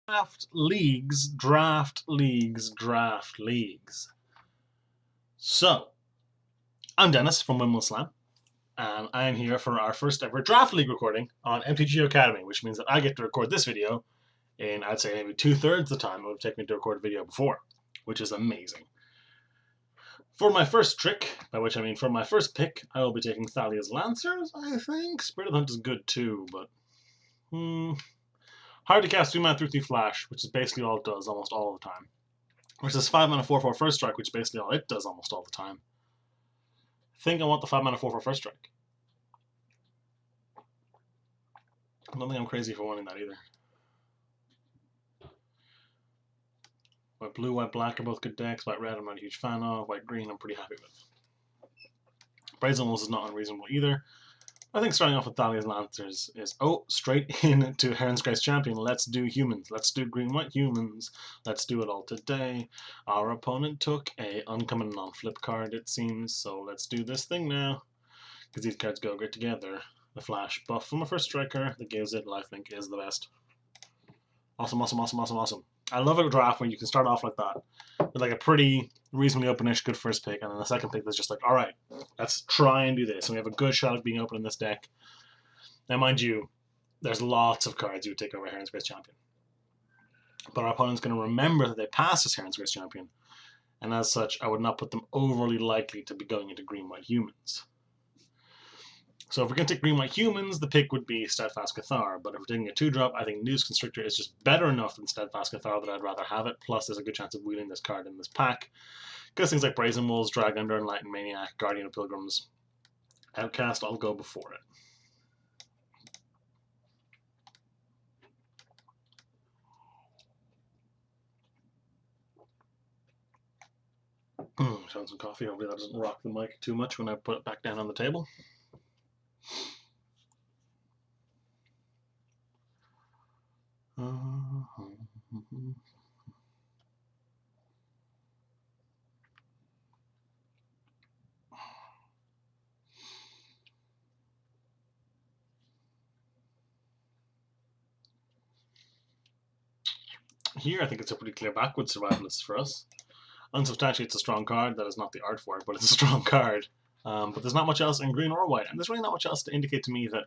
Draft leagues. So, I'm Dennis from Windmill Slam, and I am here for our first ever draft league recording on MTGO Academy, which means that I get to record this video in, I'd say, maybe 2/3 the time it would take me to record a video before, which is amazing. For my first trick, by which I mean for my first pick, I will be taking Thalia's Lancers, I think. Spirit of the Hunt is good too, but hard to cast 2-mana 3/3 Flash, which is basically all it does almost all the time. Versus 5-mana 4/4 First Strike, which is basically all it does almost all the time. I think I want the 5-mana 4/4 First Strike. I don't think I'm crazy for wanting that either. White blue, white black are both good decks. White red I'm not a huge fan of. White green I'm pretty happy with. Brazen Wolves is not unreasonable either. I think starting off with Thalia's Lancers is, straight into Heron's Grace Champion. Let's do humans. Let's do green-white humans. Let's do it all today. Our opponent took a uncommon non-flip card, it seems, so let's do this thing now. Because these cards go great together. The flash buff from a first striker that gives it lifelink is the best. Awesome, awesome, awesome, awesome, awesome. I love a draft where you can start off like that, with like a pretty reasonably openish good first pick, and then the second pick that's just like, alright, let's try and do this. And we have a good shot at being open in this deck. Now, mind you, there's lots of cards you would take over Heron's Grace Champion. But our opponent's going to remember that they passed as Heron's Grace Champion, and as such, I would not put them overly likely to be going into green-white humans. So if we're going to take green-white humans, the pick would be Steadfast Cathar, but if we're taking a 2-drop, I think News Constrictor is just better enough than Steadfast Cathar that I'd rather have it, plus there's a good chance of wheeling this card in this pack. Because things like Brazen Wolves, Drag Under, Enlightened Maniac, Guardian of Pilgrims, Outcast, I'll go before it. Having some coffee, hopefully that doesn't rock the mic too much when I put it back down on the table. Here, I think it's a pretty clear backward survivalist for us. Unsubstantiate's a strong card. That is not the art for it, but it's a strong card. But there's not much else in green or white, and there's really not much else to indicate to me that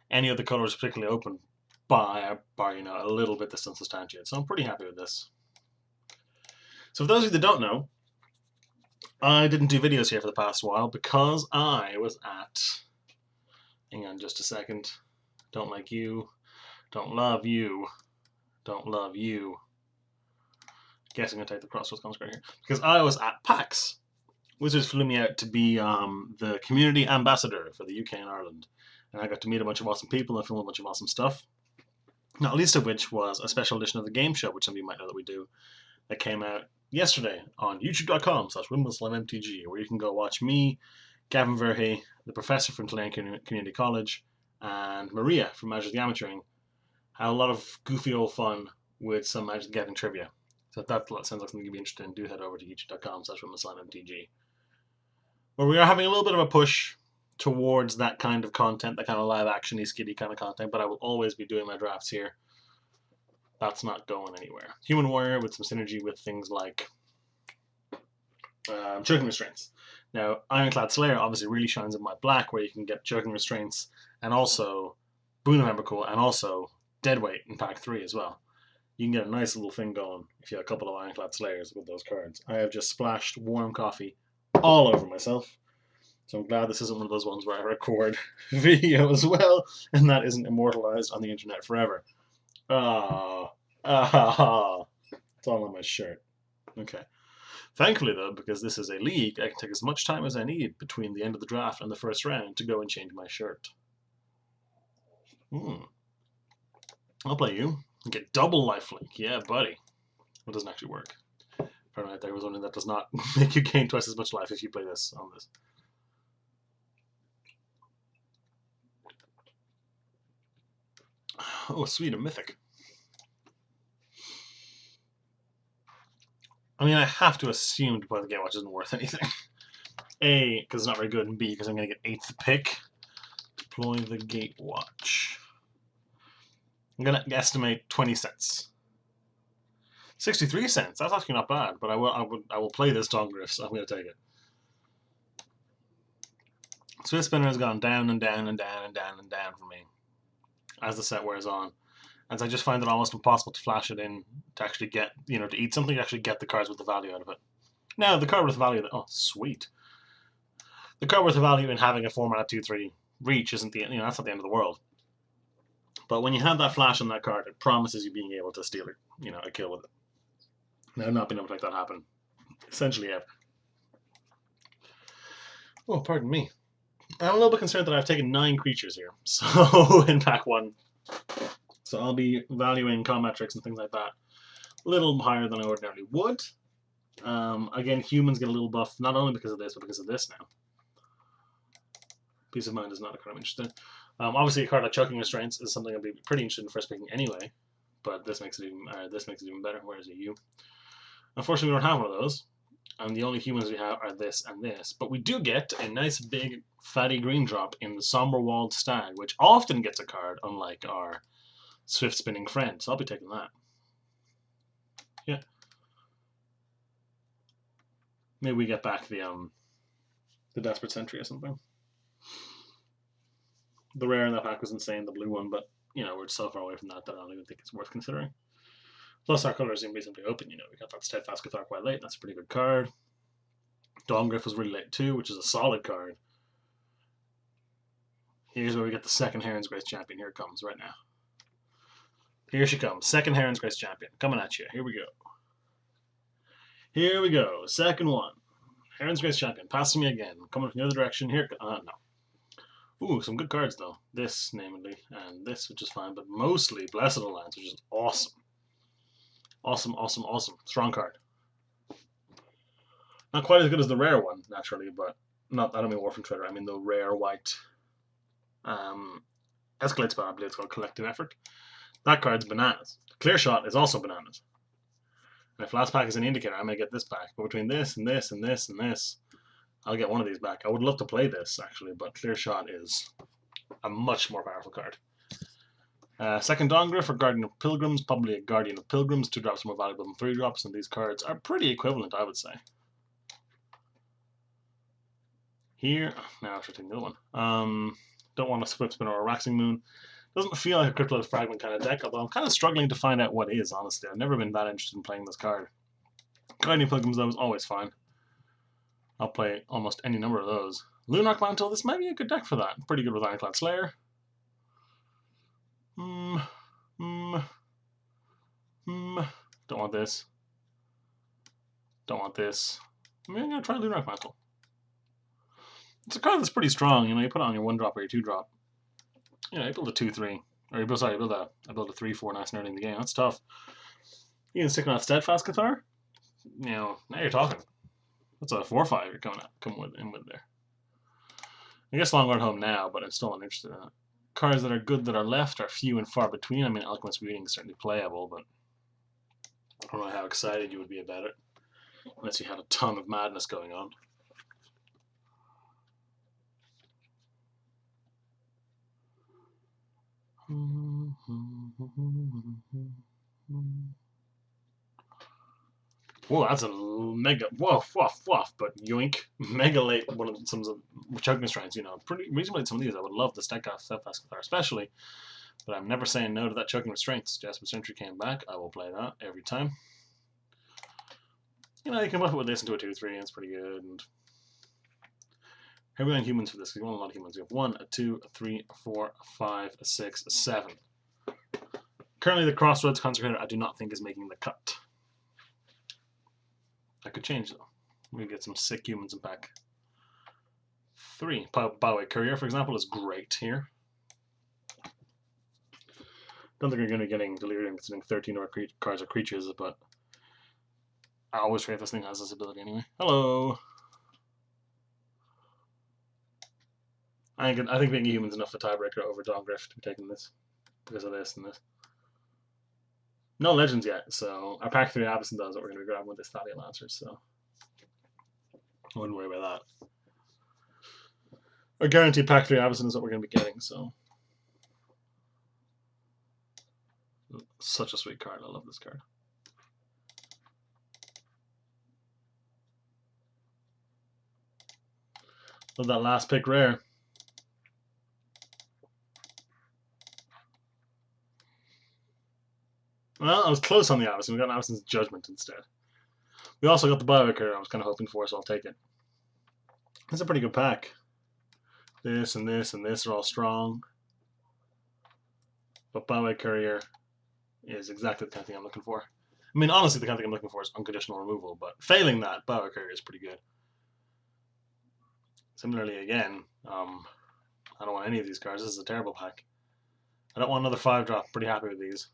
any of the colors are particularly open, bar a little bit this unsubstantiate. So I'm pretty happy with this. So for those of you that don't know, I didn't do videos here for the past while because I was at... Hang on just a second. Don't like you. Don't love you. Don't love you. Guess I'm going to take the Crossroads Consecrate here. Because I was at PAX. Wizards flew me out to be the community ambassador for the UK and Ireland. And I got to meet a bunch of awesome people and film a bunch of awesome stuff. Not least of which was a special edition of the game show, which some of you might know that we do, that came out yesterday on youtube.com/WindmillSlamMTG, where you can go watch me, Gavin Verhey, the professor from Tulane Community College, and Maria from Magic the Amateuring. Had a lot of goofy old fun with some Magic the Gathering trivia. So if that sounds like something you'd be interested in, do head over to youtube.com/WindmillSlamMTG, where we are having a little bit of a push towards that kind of content, that kind of live action-y, skiddy kind of content, but I will always be doing my drafts here. That's not going anywhere. Human Warrior with some synergy with things like Choking Restraints. Now, Ironclad Slayer obviously really shines in my black, where you can get Choking Restraints and also Boon of Emrakul and also Deadweight in pack 3 as well. You can get a nice little thing going if you have a couple of Ironclad Slayers with those cards. I have just splashed warm coffee all over myself. So I'm glad this isn't one of those ones where I record video as well, and that isn't immortalized on the internet forever. It's all on my shirt. Okay. Thankfully, though, because this is a league, I can take as much time as I need between the end of the draft and the first round to go and change my shirt. I'll play you. And get double lifelink. Yeah, buddy. It doesn't actually work. Apparently, right there was one that does not make you gain twice as much life if you play this on this. Oh, sweet, a mythic. I mean, I have to assume Deploy the Gatewatch isn't worth anything. A, because it's not very good, and B, because I'm going to get 8th pick. Deploy the Gatewatch. I'm going to estimate 20 cents. 63 cents. That's actually not bad, but I will play this Dongriff, so I'm going to take it. Swift Spinner has gone down and down and down and down and down for me as the set wears on. As I just find it almost impossible to flash it in to actually get, to eat something, to actually get the cards with the value out of it. Now, the card with the value, oh, sweet. The card with the value in having a 4-mana 2/3 reach isn't that's not the end of the world. But when you have that flash on that card, it promises you being able to steal it, a kill with it. Now, I've not been able to make that happen. Essentially, ever. Oh, pardon me. I'm a little bit concerned that I've taken 9 creatures here. So, in pack 1. So I'll be valuing combat tricks and things like that a little higher than I ordinarily would. Again, humans get a little buff, not only because of this, but because of this now. Peace of Mind is not a card I'm interested in. Obviously, a card like Choking Restraints is something I'd be pretty interested in first picking anyway, but this makes it even better. Where is it? You? Unfortunately, we don't have one of those, and the only humans we have are this and this. But we do get a nice big fatty green drop in the Somber Walled Stag, which often gets a card, unlike our Swift Spinning friend. So I'll be taking that. Yeah. Maybe we get back the Desperate Sentry or something. The rare in that pack was insane, the blue one, but we're so far away from that I don't even think it's worth considering. Plus, our colors seem reasonably open. We got that Steadfast Cathar quite late. That's a pretty good card. Dongriff was really late too, which is a solid card. Here's where we get the second Heron's Grace Champion. Here it comes right now. Here she comes. Second Heron's Grace Champion. Coming at you. Here we go. Here we go. Second one. Heron's Grace Champion. Passing me again. Coming from the other direction. Here. No. Ooh, some good cards, though. This, namely, and this, which is fine, but mostly Blessed Alliance, which is awesome. Awesome, awesome, awesome. Strong card. Not quite as good as the rare one, naturally, but I don't mean Warframe Trader. I mean the rare white Escalate spell. I believe it's called Collective Effort. That card's bananas. Clear Shot is also bananas. And if last pack is an indicator, I may get this back. But between this and this and this and this, I'll get one of these back. I would love to play this, actually, but Clear Shot is a much more powerful card. Second Dongriff or Guardian of Pilgrims, probably a Guardian of Pilgrims. 2 drops more valuable than 3 drops, and these cards are pretty equivalent, I would say. Here, now I should take the other one. Don't want a Swift Spinner or a Waxing Moon. Doesn't feel like a Cryptolith Fragment kind of deck, although I'm kind of struggling to find out what is, honestly. I've never been that interested in playing this card. Guardian of Pilgrims, though, is always fine. I'll play almost any number of those. Lunarch Mantle, this might be a good deck for that. Pretty good with Ironclad Slayer. Don't want this. Don't want this. I'm going to try Lunarch Mantle. It's a card that's pretty strong. You put it on your 1-drop or your 2-drop. You build a 2/3. Or you build a 3/4 nice and early in the game. That's tough. You can stick on that Steadfast Cathar. Now you're talking. That's a 4/5 you're coming in with there. I guess Longlord Home now, but I'm still not interested in it. Cards that are good that are left are few and far between. I mean, Alchemist Reading is certainly playable, but I don't know how excited you would be about it unless you had a ton of madness going on. Whoa, that's a mega woof, but yoink. Mega late one of some of the Choking Restraints, pretty reasonably some of these I would love the Steadfast Cathar especially, but I'm never saying no to that Choking Restraints. Jasper Sentry came back, I will play that every time. You can whip it with this into a 2/3 and it's pretty good. And here we go on humans for this, because you want a lot of humans. We have 1, 2, 3, 4, 5, 6, 7. Currently the Crossroads Consecrator I do not think is making the cut. That could change though. We get some sick humans in pack 3. By the way, Courier, for example, is great here. Don't think you're going to be getting Delirium considering 13 of our cards are creatures, but I always forget this thing has this ability anyway. Hello! I think being a human's enough a tiebreaker over Dongriff to be taking this because of this and this. No legends yet, so our pack 3 Abyssin does what we're going to be grabbing with this Thalia Lancer, so I wouldn't worry about that. Our guaranteed pack 3 Abyssin is what we're going to be getting, so. Such a sweet card, I love this card. Love that last pick rare. Well, I was close on the Avison. We got an Avison's Judgment instead. We also got the Biowicker I was kind of hoping for, so I'll take it. It's a pretty good pack. This and this and this are all strong. But Biowicker Courier is exactly the kind of thing I'm looking for. I mean, honestly, the kind of thing I'm looking for is unconditional removal, but failing that, Biowicker Courier is pretty good. Similarly, again, I don't want any of these cards. This is a terrible pack. I don't want another 5-drop. Pretty happy with these.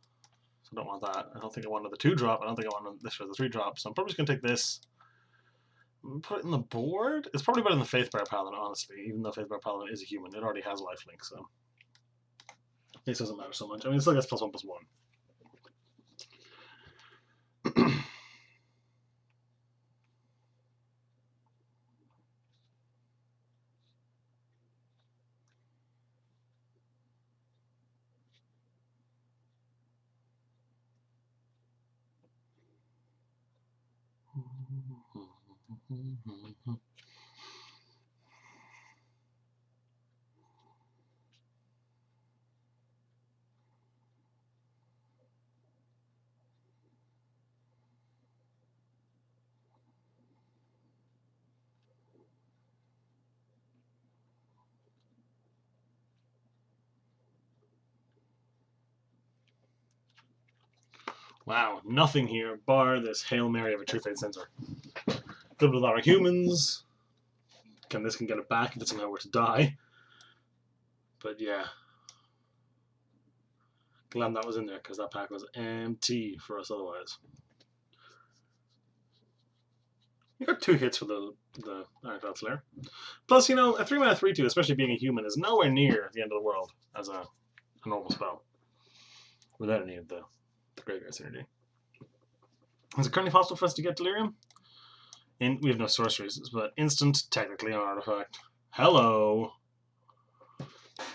So I don't want that. I don't think I want another 2-drop. I don't think I want this for the 3-drop. So I'm probably just going to take this. Put it in the board? It's probably better than the Faithbearer Paladin, honestly. Even though Faithbearer Paladin is a human. It already has lifelink, so this doesn't matter so much. I mean, it still gets +1/+1. Wow, nothing here bar this Hail Mary of a True Fate Sensor. Good with our humans. This can get it back if it somehow were to die. But yeah. Glad that was in there because that pack was empty for us otherwise. You got 2 hits for the Ironclad Slayer. Plus, you know, a 3-mana 3/2, especially being a human, is nowhere near the end of the world as a normal spell. Without any of the Graveyard Synergy. Is it currently possible for us to get Delirium? We have no sorceries, but instant, technically, an artifact. Hello!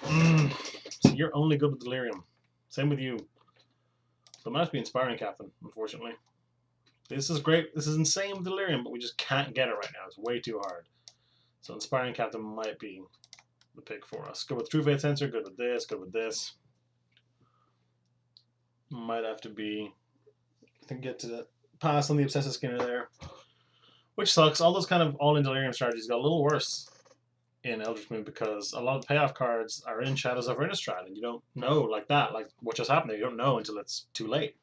So you're only good with Delirium. Same with you. So it might have to be Inspiring Captain, unfortunately. This is great. This is insane with Delirium, but we just can't get it right now. It's way too hard. So Inspiring Captain might be the pick for us. Good with True Fate Sensor, good with this, good with this. Might have to be... I think get to the pass on the Obsessive Skinner there. Which sucks. All those kind of all-in Delirium strategies got a little worse in Eldritch Moon because a lot of the payoff cards are in Shadows over Innistrad, and you don't know like that, like what just happened there. You don't know until it's too late.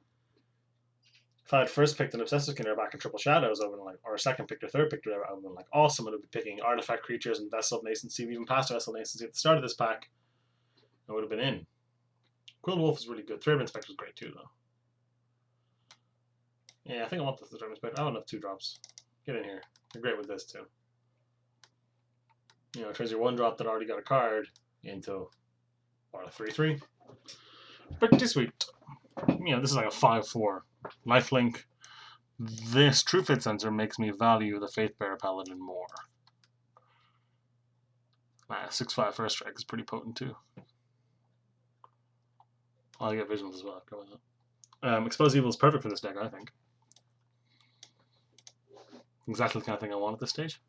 If I had first picked an Obsessive Skinner back in Triple Shadows, I would have or a second picked or third picked, whatever, I would have been like awesome. I would be picking artifact creatures and Vessel of Nascency, even past Vessel of Nascency at the start of this pack. I would have been in. Quilled Wolf is really good. Thread Inspector is great too, though. Yeah, I think I want the Thread Inspector. I don't have 2-drops. Get in here. You're great with this too. You know, it turns your 1-drop that already got a card into what, a 3/3. Pretty sweet. You know, this is like a 5/4 lifelink. This True Fate Sensor makes me value the Faithbearer Paladin more. 6/5 first strike is pretty potent too. I'll get Visions as well. Go with that. Expose Evil is perfect for this deck, I think. Exactly the kind of thing I want at this stage.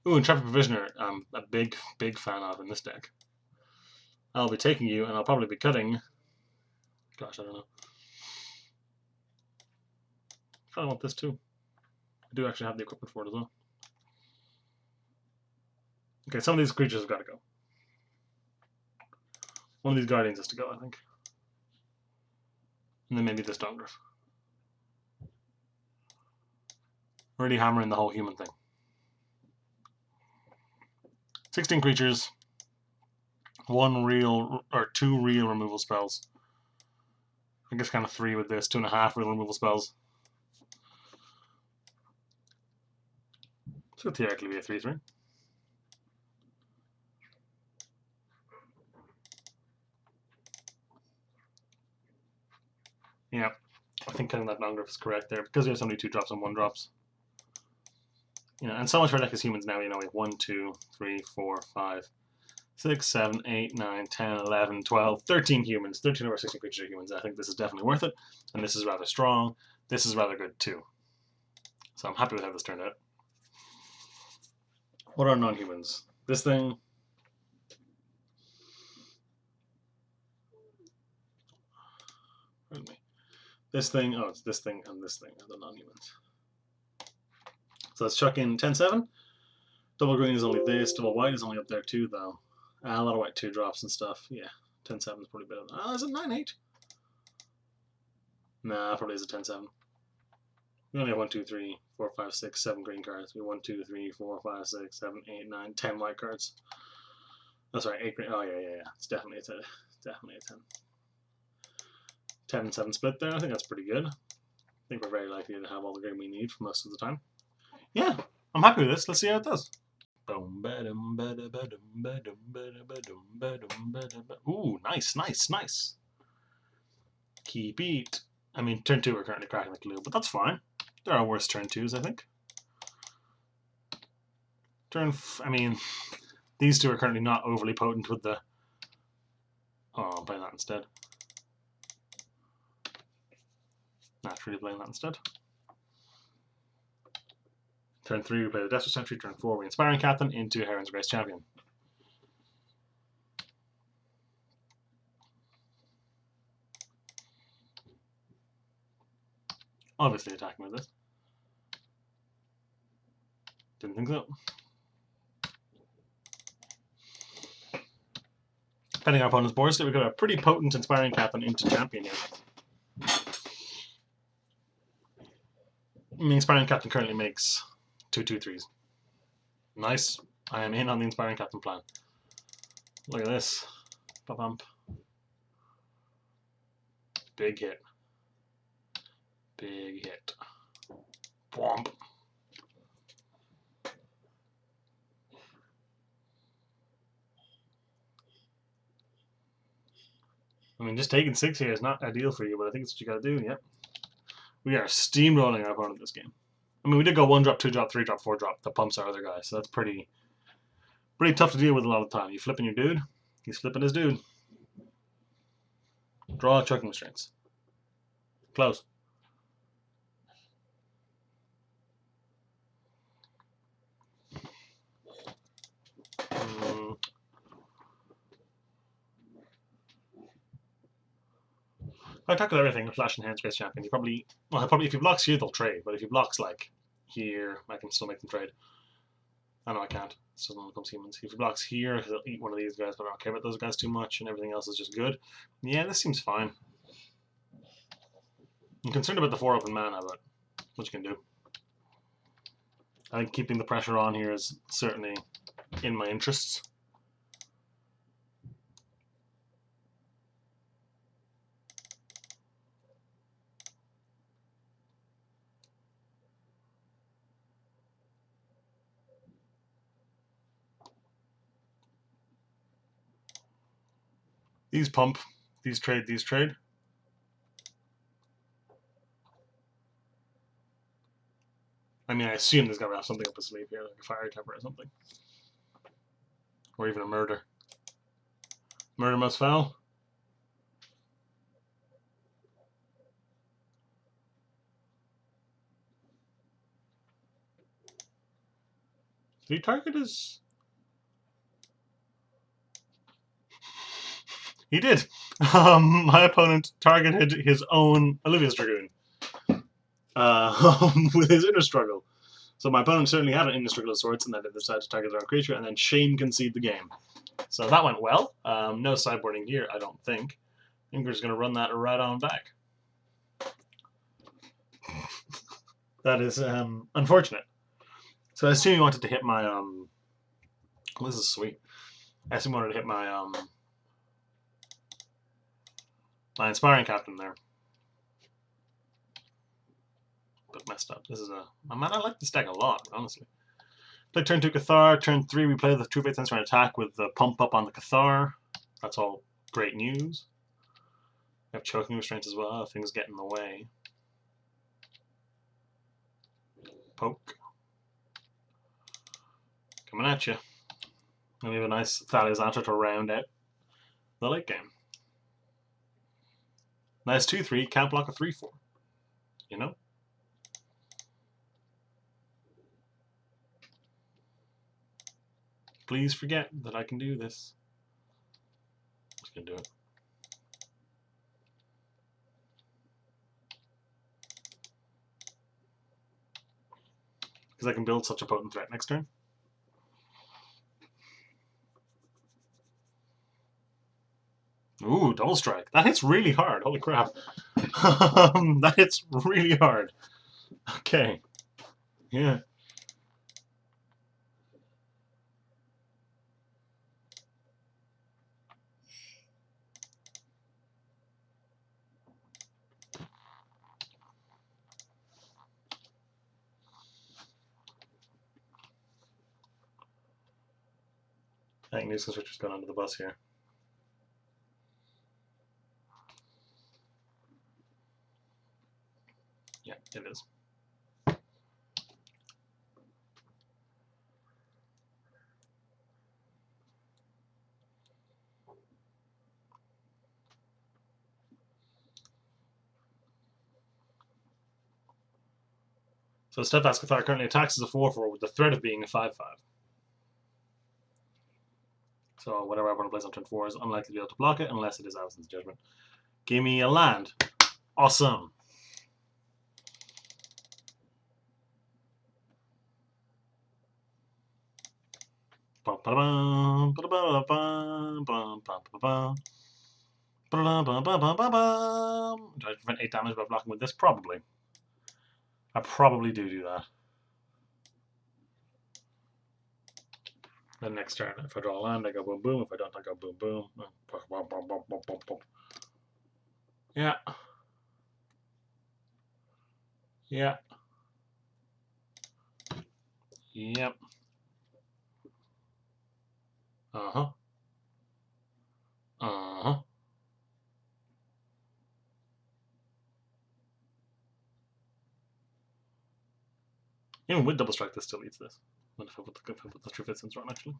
Ooh, Intrepid Provisioner, I'm a big fan of in this deck. I'll be taking you, and I'll probably be cutting... Gosh, I don't know. I probably want this too. I do actually have the equipment for it as well. Okay, some of these creatures have got to go. One of these Guardians has to go, I think. And then maybe this Dawngrave. Already hammering the whole human thing. 16 creatures. 1 real, or 2 real removal spells. I guess kind of 3 with this. 2.5 real removal spells. So theoretically be a 3/3. Yeah, I think cutting that Dawngrave is correct there because we have so many 2-drops and 1-drops. You know, and so much for our deck as humans now. You know, we have 1, 2, 3, 4, 5, 6, 7, 8, 9, 10, 11, 12, 13 humans. 13 of our 16 creatures are humans. I think this is definitely worth it, and this is rather strong. This is rather good too. So I'm happy with how this turned out. What are non-humans? This thing. Pardon me. This thing. Oh, it's this thing and this thing are the non-humans. So let's chuck in 10-7. Double green is only this. Double white is only up there too, though. A lot of white 2-drops and stuff. Yeah, 10-7 is probably better. Oh, is it 9-8? Nah, probably is a 10-7. We only have 1, 2, 3, 4, 5, 6, 7 green cards. We have 1, 2, 3, 4, 5, 6, 7, 8, 9, 10 white cards. Oh, sorry, 8 green. Oh, yeah. It's definitely a 10. Definitely a 10. 10 and 7 split there. I think that's pretty good. I think we're very likely to have all the green we need for most of the time. Yeah, I'm happy with this. Let's see how it does. Ooh, nice. Keep it. I mean, turn 2 we're currently cracking the glue, but that's fine. There are worse turn 2s, I think. I mean, these two are currently not overly potent with the... Oh, I'm playing that instead. Naturally playing that instead. Turn 3 we play the Desperate Sentry. Turn 4 we Inspiring Captain into Heron's Grace Champion. Obviously attacking with this. Didn't think so. Depending on our opponent's board state, we've got a pretty potent Inspiring Captain into Champion here. I mean, Inspiring Captain currently makes 2/2/3s. Nice. I am in on the Inspiring Captain plan. Look at this. Ba-bump. Big hit. Big hit. Womp. I mean, just taking 6 here is not ideal for you, but I think it's what you gotta do, yep. We are steamrolling our opponent this game. I mean, we did go 1-drop, 2-drop, 3-drop, 4-drop. That pumps our other guy, so that's pretty tough to deal with a lot of the time. You flipping your dude, he's flipping his dude. Draw choking restraints. Close. I tackle everything with Flash and Hands Grace Champion. He probably if he blocks here, they'll trade. But if he blocks like here, I can still make them trade. I know I can't. So when it comes to humans, if he blocks here, he'll eat one of these guys. But I don't care about those guys too much, and everything else is just good. Yeah, this seems fine. I'm concerned about the 4 open mana, but what you can do. I think keeping the pressure on here is certainly in my interests. These pump, these trade. I mean, I assume there's got to have something up his sleeve here, like a fire temper or something. Or even a murder. Murder must foul. Did he target his... He did. My opponent targeted his own Olivia's Dragoon with his Inner Struggle. So my opponent certainly had an Inner Struggle of sorts, and then they decided to target their own creature, and then shame concede the game. So that went well. No sideboarding here, I don't think. I think we're just going to run that right on back. That is unfortunate. So I assume you wanted to hit my... this is sweet. I assume you wanted to hit my... my Inspiring Captain there. But messed up. This is a... Man, I like this deck a lot, honestly. Play turn 2 Cathar. Turn 3 we play the True Faith Sensor and attack with the pump up on the Cathar. That's all great news. We have choking restraints as well if things get in the way. Poke. Coming at you. And we have a nice Thalia's Answer to round out the late game. Nice 2-3, can't block a 3-4. You know? Please forget that I can do this. I'm just gonna do it. Because I can build such a potent threat next turn. Ooh, double strike. That hits really hard. Holy crap. That hits really hard. Okay. Yeah. I think Nuisance Richard's gone under the bus here. Yeah, it is. So Steadfast Cathar currently attacks as a 4/4 with the threat of being a 5/5. So whatever I want to place on turn 4 is unlikely to be able to block it unless it is Alison's Judgment. Give me a land. Awesome. Try to prevent 8 damage by blocking with this? Probably. I probably do that. Then next turn, if I draw a land, I go boom boom. If I don't, I go boom boom. Yeah. Yeah. Yep. Uh-huh. Uh-huh. Even with double strike, this still eats this. What if I put the True Fit Sense on, actually?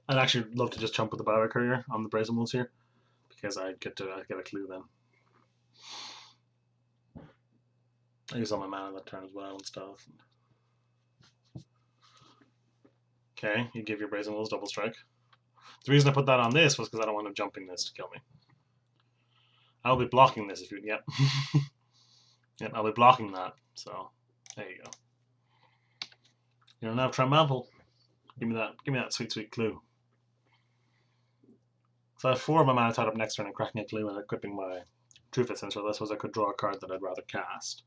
I'd actually love to just jump with the Bio Courier on the Brazen Wolves here, because I get a clue then. I use all my mana that turn as well and stuff. Okay, you give your Brazen Wolves double strike. The reason I put that on this was because I don't want him jumping this to kill me. I'll be blocking this if you... Yep. Yep, I'll be blocking that. So, there you go. You don't have Tramample. Give me that sweet, sweet clue. So I have 4 of my mana tied up next turn and cracking a clue and equipping my True Fit Sensor. This was I could draw a card that I'd rather cast.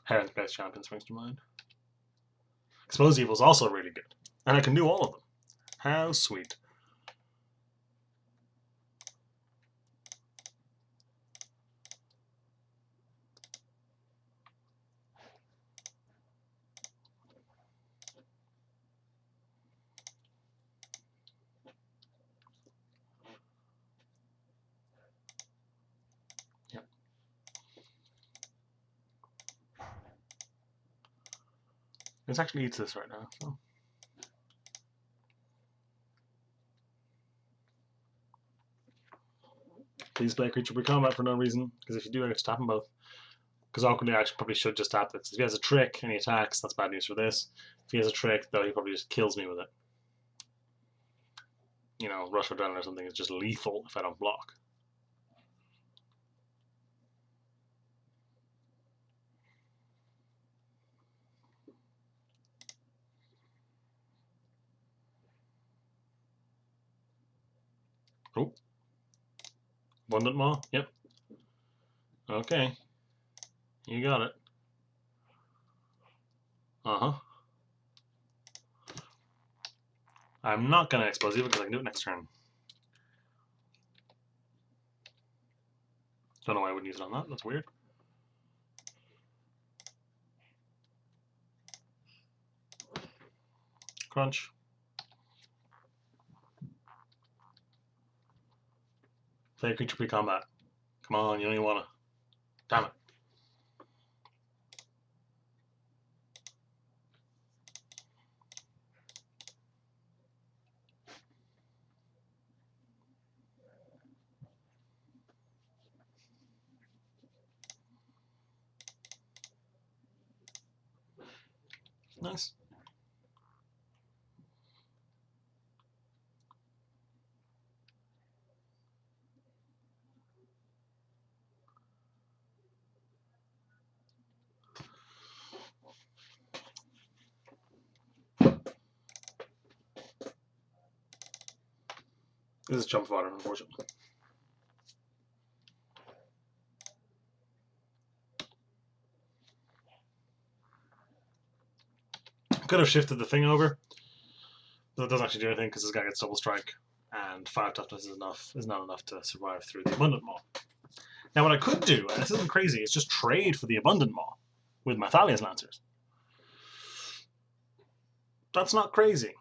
Heron's Base Champion springs to mind. Expose Evil is also really good. And I can do all of them. How sweet. Yep. This actually eats this right now, so. Please play a creature per combat for no reason, because if you do, I get to tap them both. Because awkwardly, I probably should just tap this. If he has a trick and he attacks, that's bad news for this. If he has a trick, though, he probably just kills me with it. You know, Rush of Adrenaline or something is just lethal if I don't block. Oh. Abundant Maw? Yep. Okay. You got it. Uh-huh. I'm not going to expose you because I can do it next turn. Don't know why I wouldn't use it on that. That's weird. Crunch. Play a creature pre-combat. Come on, you don't even want to. Damn it. Nice. This is jump fodder, unfortunately. Could have shifted the thing over, but it doesn't actually do anything because this guy gets double strike, and 5 toughness is not enough to survive through the abundant maw. Now what I could do, and this isn't crazy, is just trade for the abundant maw with my Thalia's Lancers. That's not crazy.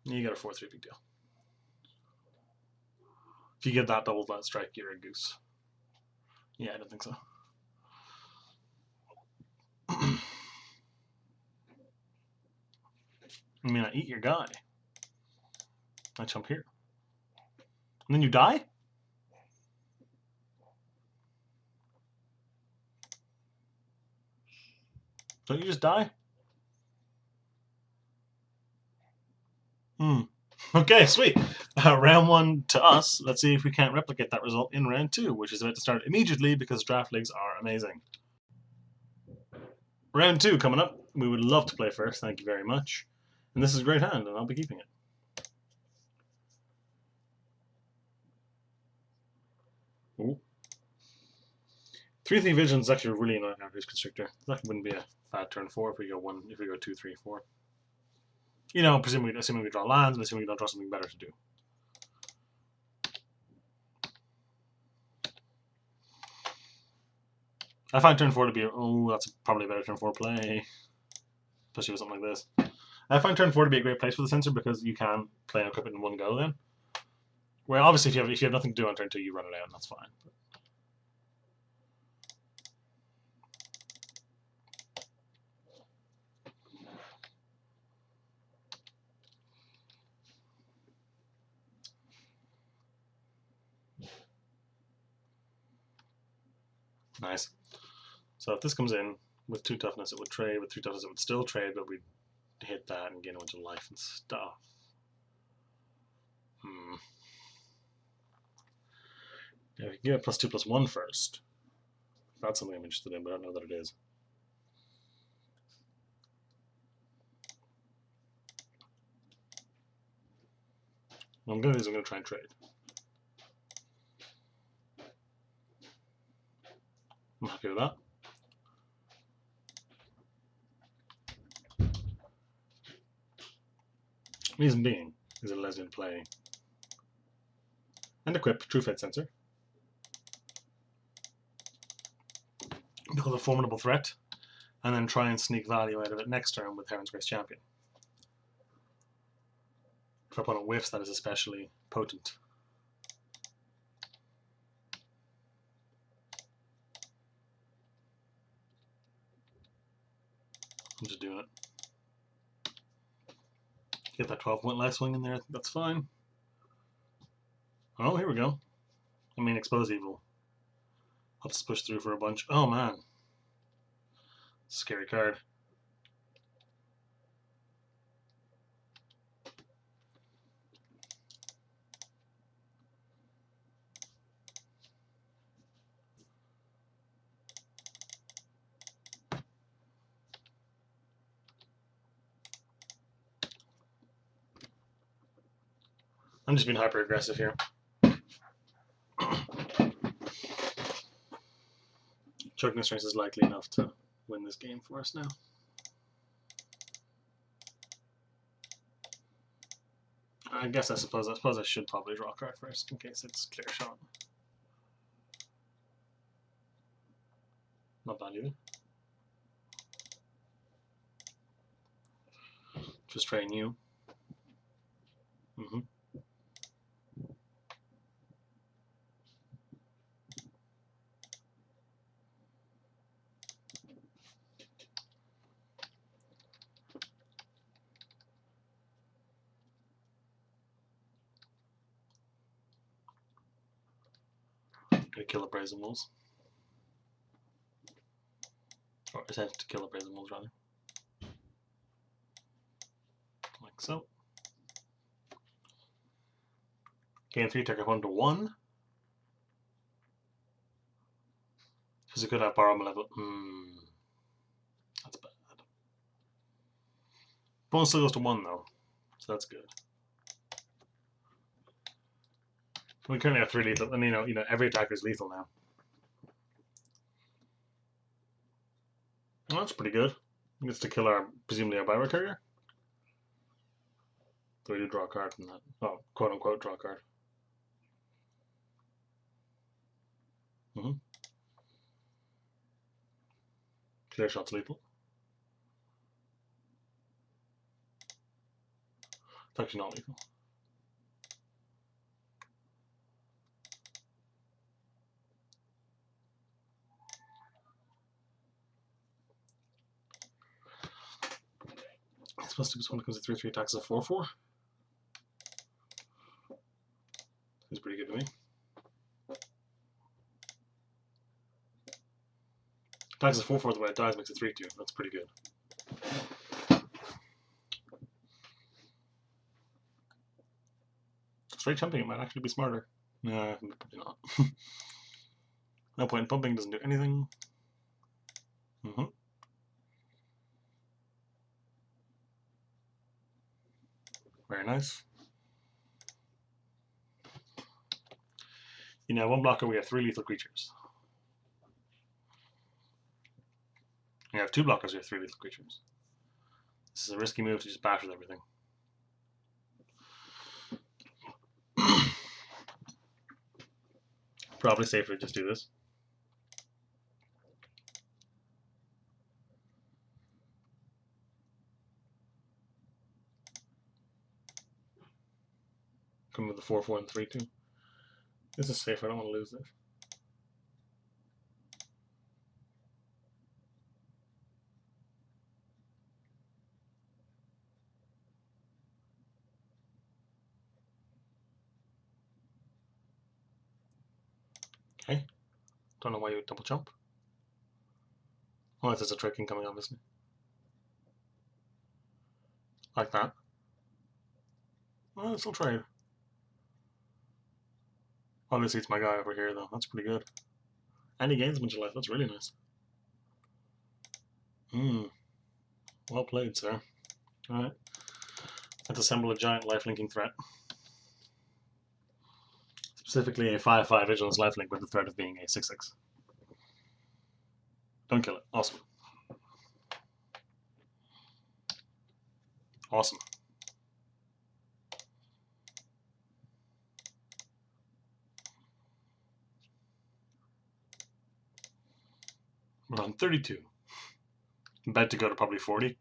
You get a 4-3 big deal. If you get that double strike, you're a goose. Yeah, I don't think so. I mean, I eat your guy. I jump here. And then you die? Don't you just die? Okay, sweet. Round 1 to us. Let's see if we can't replicate that result in round 2, which is about to start immediately because draft leagues are amazing. Round 2 coming up. We would love to play first. Thank you very much. And this is a great hand, and I'll be keeping it. Ooh. 3-3 Vision is actually a really annoying Arcus Constrictor. That wouldn't be a bad turn 4 if we go 2, 3, 4. You know, assuming we draw lands, and assuming we don't draw something better to do. I find turn 4 to be that's probably a better turn 4 play, especially with something like this. I find turn 4 to be a great place for the Censor because you can play and equip it in one go then. Where obviously if you have nothing to do on turn 2, you run it out and that's fine. Nice. So if this comes in with 2 toughness, it would trade. With 3 toughness, it would still trade, but we'd hit that and gain a bunch of life and stuff. Yeah, we can get +2/+1 first. That's something I'm interested in, but I don't know that it is. What I'm going to do is I'm going to try and trade. I'm happy with that. Reason being is it allows me to play and equip True Fate Sensor. Build a formidable threat, and then try and sneak value out of it next turn with Heron's Grace Champion. If our opponent whiffs, that is especially potent. I'm just doing it. Get that 12-point life swing in there, that's fine. Oh, here we go. I mean, Expose Evil. I'll just push through for a bunch. Oh, man. Scary card. I'm just being hyper aggressive here. Choking Strength is likely enough to win this game for us now. I suppose I should probably draw a card first in case it's clear shot. Not bad either. Just train you. Gonna kill a Brazen Wolves. Or attempt to kill a Brazen Wolves, rather. so. Gain 3, take up 1 to 1. Because you could have borrow level. That's bad. Bonus still goes to 1 though, so that's good. We currently have 3 lethal, and you know every attacker is lethal now. Well, that's pretty good. He gets to kill presumably our Bio Carrier. So we do draw a card from that. Oh, quote unquote draw a card. Clear shot's lethal. It's actually not lethal. It's supposed to be one that comes with 3/3 attacks as a 4/4. Seems pretty good to me. Attacks as a 4/4 the way it dies makes it 3/2. That's pretty good. Straight jumping it might actually be smarter. No, probably not. No point in pumping, doesn't do anything. Very nice. You know, 1 blocker, we have 3 lethal creatures. We have 2 blockers, we have 3 lethal creatures. This is a risky move to just bash with everything. Probably safer to just do this. Come with the 4/4 and 3/2. This is safe, I don't want to lose this. Okay. Don't know why you would double jump. Unless there's a trick incoming, obviously. Like that. Well, still trade. Obviously, it's my guy over here, though. That's pretty good. And he gains a bunch of life. That's really nice. Well played, sir. Alright. Let's assemble a giant life-linking threat. Specifically a 5/5 Vigilance lifelink with the threat of being a 6/6. Don't kill it. Awesome. Awesome. We're on 32. I'm about to go to probably 40.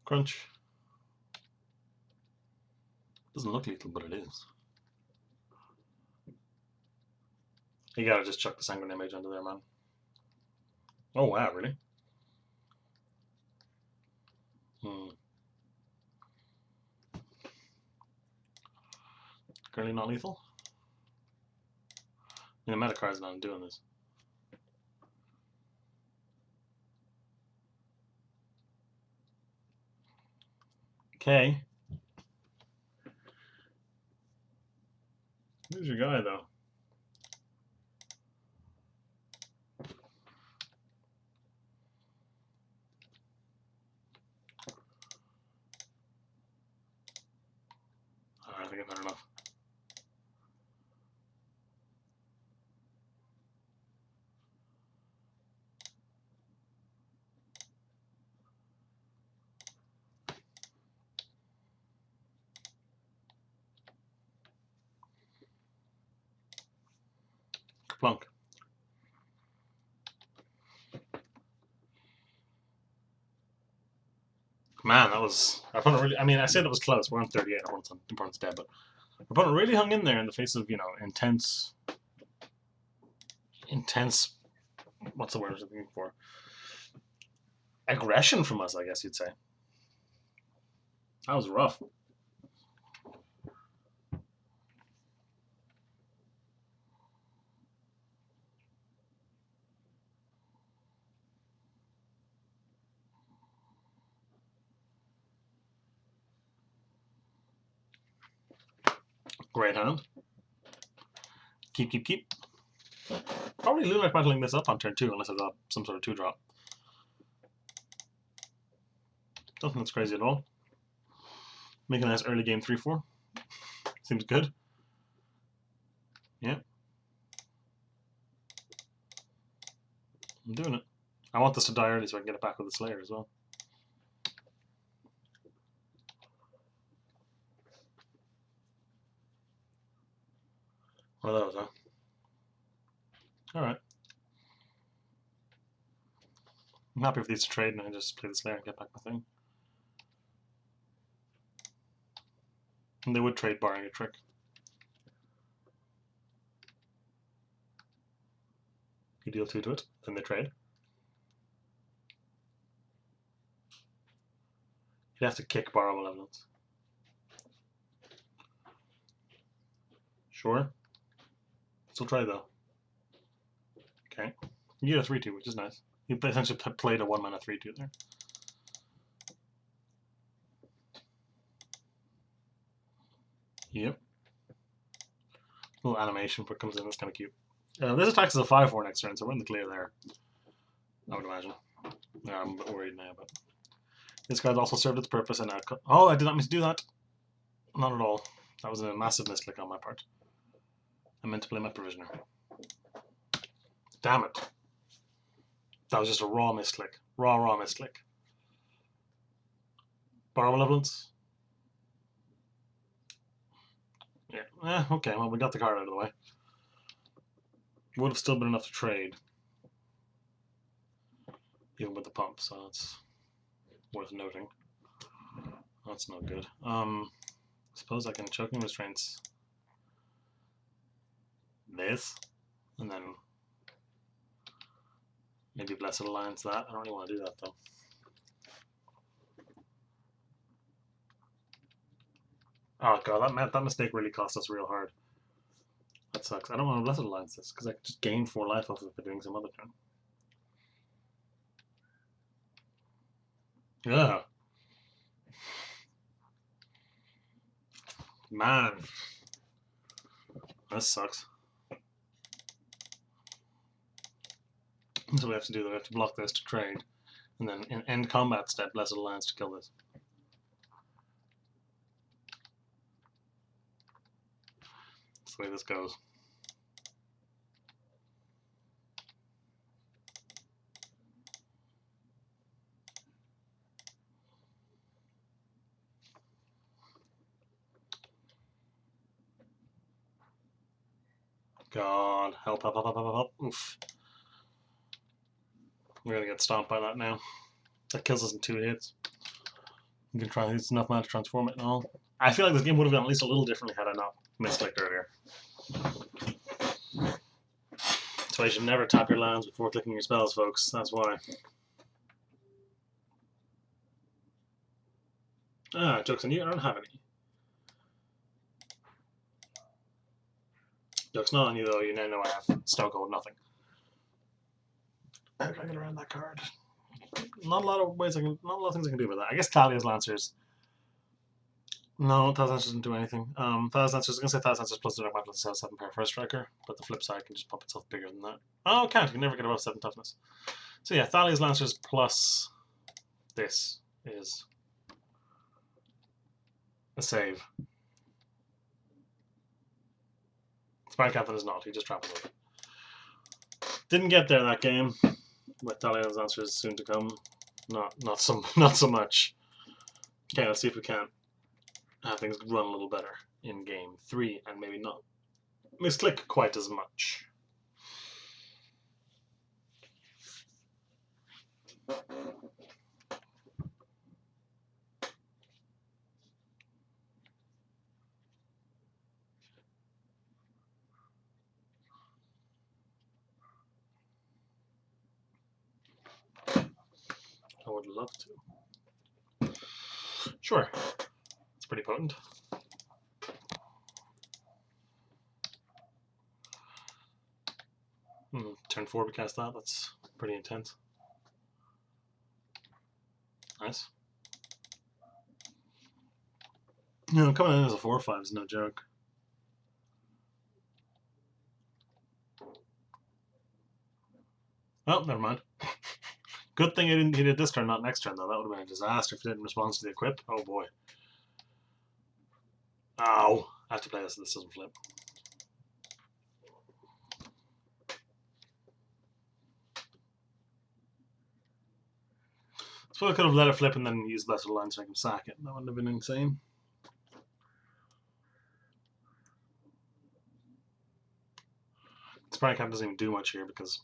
Crunch. Doesn't look lethal, but it is. You gotta just chuck the Sanguine Mage under there, man. Oh wow, really? Currently not lethal? I mean, the meta card's not doing this. Okay. Who's your guy, though? I think I've had enough. Plunk. Man, that was... Our opponent really... I mean, I said it was close. We're on 38. Our opponent's dead, but... Our opponent really hung in there in the face of, you know, intense... What's the word I was looking for? Aggression from us, I guess you'd say. That was rough. Great hand. Keep. Probably look like battling this up on turn 2 unless I've got some sort of 2-drop. Don't think that's crazy at all. Make a nice early game 3-4. Seems good. Yeah. I'm doing it. I want this to die early so I can get it back with the Slayer as well. One of those, huh? Alright. I'm happy with these to trade and I just play the Slayer and get back my thing. And they would trade barring a trick. You deal 2 to it, then they trade. You'd have to kick borrow malevolence. Sure. Still try though. Okay. You get a 3-2, which is nice. You essentially played a 1-mana 3-2 there. Yep. Little animation for comes in, that's kind of cute. This attacks as a 5-4 next turn, so we're in the clear there. I would imagine. Yeah, I'm a bit worried now, but this card also served its purpose and now. Oh, I did not mean to do that. Not at all. That was a massive misclick on my part. I meant to play my Provisioner. Damn it. That was just a raw misclick. Raw misclick. Borrow Malevolence? Yeah, okay, well, we got the card out of the way. Would have still been enough to trade. Even with the pump, so it's worth noting. That's no good. I suppose I can Choking Restraints this, and then maybe Blessed Alliance that. I don't really want to do that though. Oh god, that mistake really cost us real hard. That sucks. I don't want to Blessed Alliance this, because I could just gain 4 life off of it by doing some other turn. Yeah. Man. That sucks. So we have to do that. We have to block this to trade. And then in end combat step, Blessed Alliance to kill this. That's the way this goes. God, help. Oof. We're gonna get stomped by that now. That kills us in 2 hits. You can try, it's enough mana to transform it and all. I feel like this game would have gone at least a little differently had I not misclicked earlier. That's why you should never tap your lands before clicking your spells, folks. That's why. Ah, joke's on you, I don't have any. Joke's not on you though, you now know I have Stokehold nothing. How can I get around that card? Not a lot of things I can do with that. I guess Thalia's Lancers. No, Thalia's Lancers doesn't do anything. Thalia's Lancers, I was gonna say Thalia's Lancers plus the Dark Mantle to 7 power first striker, but the flip side can just pop itself bigger than that. Oh, it can't. You can never get above 7 toughness. So yeah, Thalia's Lancers plus this is a save. Spine Captain is not. He just travels over. Didn't get there that game. With Thalia's Lancers soon to come. Not so much. Okay, let's see if we can have things run a little better in game 3 and maybe not misclick quite as much. I would love to. Sure. It's pretty potent. Turn 4 we cast that. That's pretty intense. Nice. You know, coming in as a 4/5 is no joke. Oh, never mind. Good thing he didn't hit it this turn, not next turn, though. That would have been a disaster if he didn't respond to the equip. Oh, boy. Ow. I have to play this so this doesn't flip. So I could have let it flip and then used Blessed Alliance to make him sack it. That wouldn't have been insane. Sparring Cap doesn't even do much here because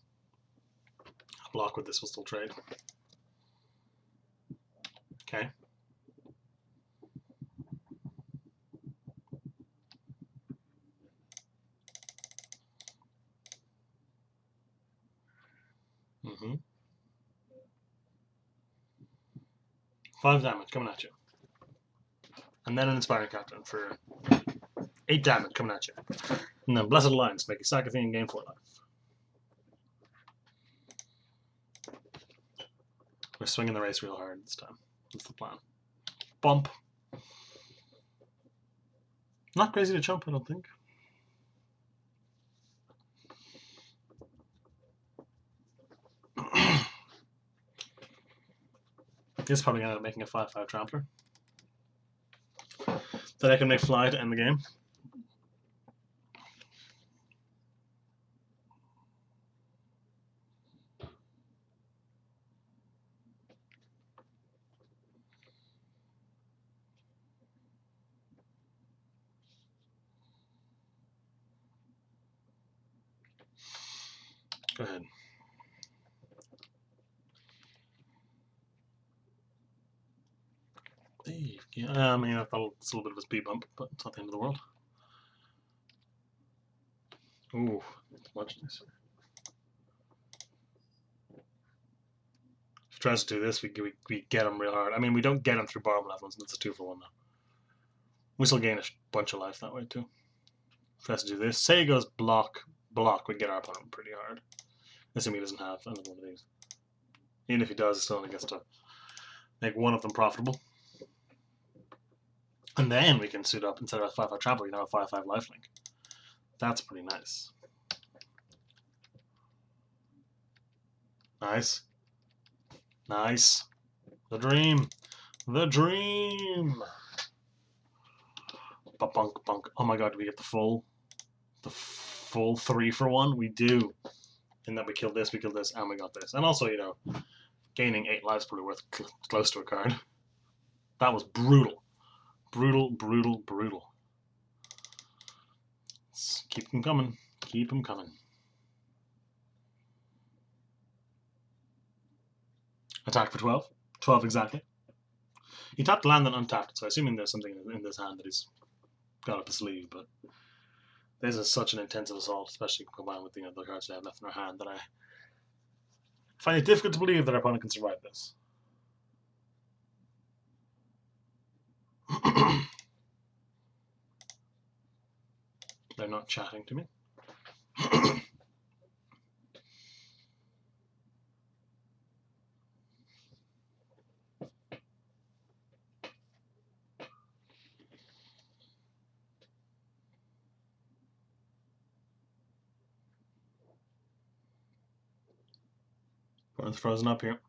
a block with this will still trade. Okay. Mm-hmm. 5 damage coming at you. And then an Inspiring Captain for 8 damage coming at you. And then Blessed Alliance, make you sack a thing and gain 4 life. We're swinging the race real hard this time. That's the plan. Bump. Not crazy to jump, I don't think. He's probably going to end up making a 5/5 Trampler. That I can make fly to end the game. Go ahead. Yeah, I mean, I thought it's a little bit of a speed bump, but it's not the end of the world. Ooh, it's much nicer. If he tries to do this, we get him real hard. I mean, we don't get him through borrow levels, and it's a 2-for-1 though. We still gain a bunch of life that way too. If he has to do this, say he goes block, we get our opponent pretty hard. Assuming he doesn't have another one of these. Even if he does, he still only gets to make one of them profitable. And then we can suit up, instead of a 5/5 trample, we can have a 5/5 lifelink. That's pretty nice. Nice. Nice. The dream. The dream. Bunk, bunk. Oh my god, do we get the full 3-for-1? We do. In that we killed this, and we got this. And also, you know, gaining 8 lives is probably worth close to a card. That was brutal. Brutal, brutal, brutal. Let's keep them coming. Keep them coming. Attack for 12. 12 exactly. He tapped land and untapped, so assuming there's something in this hand that he's got up his sleeve, but this is such an intensive assault, especially combined with the other cards they have left in our hand, that I find it difficult to believe that our opponent can survive this. They're not chatting to me. Opponent's frozen up here.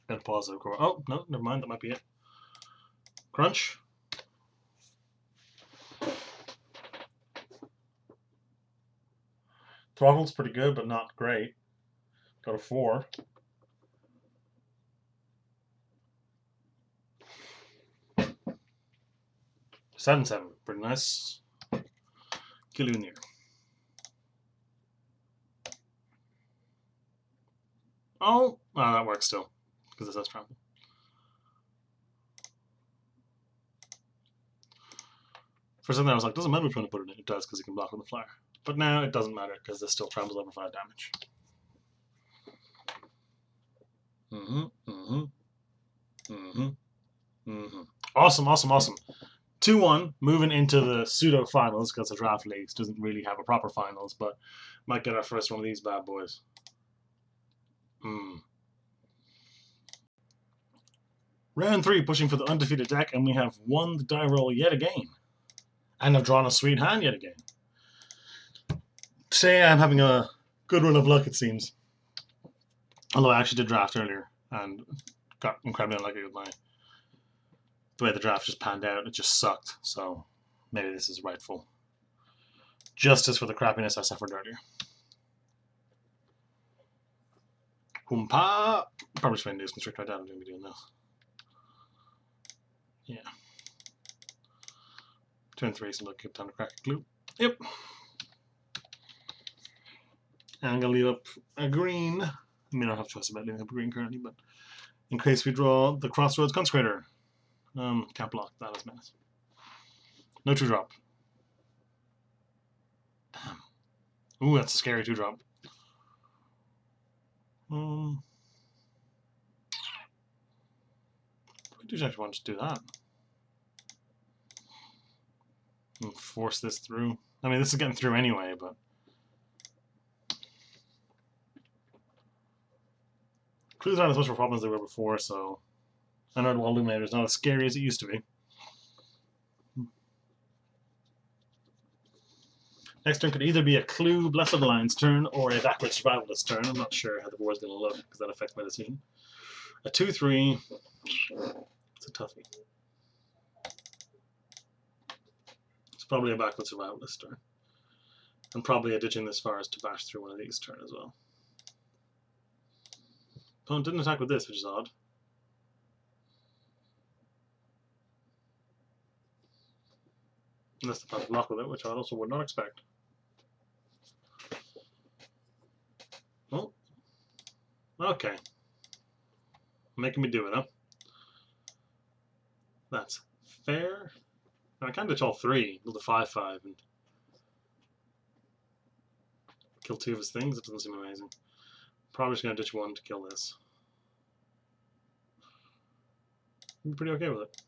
Gonna pause it. Oh, no, never mind, that might be it. Crunch. Throttle's pretty good, but not great. Got a 4. Seven, pretty nice. Kilunir. Oh, that works still, because it says trample. For something I was like, doesn't matter which one to put it in. It does, because it can block with the flyer. But now it doesn't matter, because this still tramples over 5 damage. Awesome, awesome, awesome. 2-1, moving into the pseudo finals, because the draft leagues doesn't really have a proper finals, but might get our first one of these bad boys. Round 3, pushing for the undefeated deck, and we have won the die roll yet again. And I've drawn a sweet hand yet again. Today I'm having a good run of luck, it seems. Although I actually did draft earlier and got incredibly unlucky with the way the draft just panned out. It just sucked. So maybe this is rightful justice for the crappiness I suffered earlier. Hoompa! Probably just going to do constrict right down. I'm going to be doing this. Yeah. Turn 3, so look, time to crack a clue. Yep. And I'm going to leave up a green. I mean, I don't have choice about leaving up a green currently, but in case we draw the Crossroads Consecrator. Can't block. That is menace. No 2-drop. Damn. Ooh, that's a scary 2-drop. I do actually want to do that. And force this through. I mean, this is getting through anyway, but clues aren't as much of a problem as they were before, so I know the Wall Illuminator is not as scary as it used to be. Next turn could either be a clue, Blessed Alliance turn, or a backward survivalist turn. I'm not sure how the board's going to look, because that affects my decision. A 2-3. It's a toughie. It's probably a backward survivalist turn. And probably a ditching this far as to bash through one of these turn as well. Opponent didn't attack with this, which is odd. Unless the opponent block with it, which I also would not expect. Oh. Okay. Making me do it, huh? That's fair. I can ditch all 3. Build a 5-5 and kill 2 of his things. It doesn't seem amazing. Probably just going to ditch 1 to kill this. I'm pretty okay with it.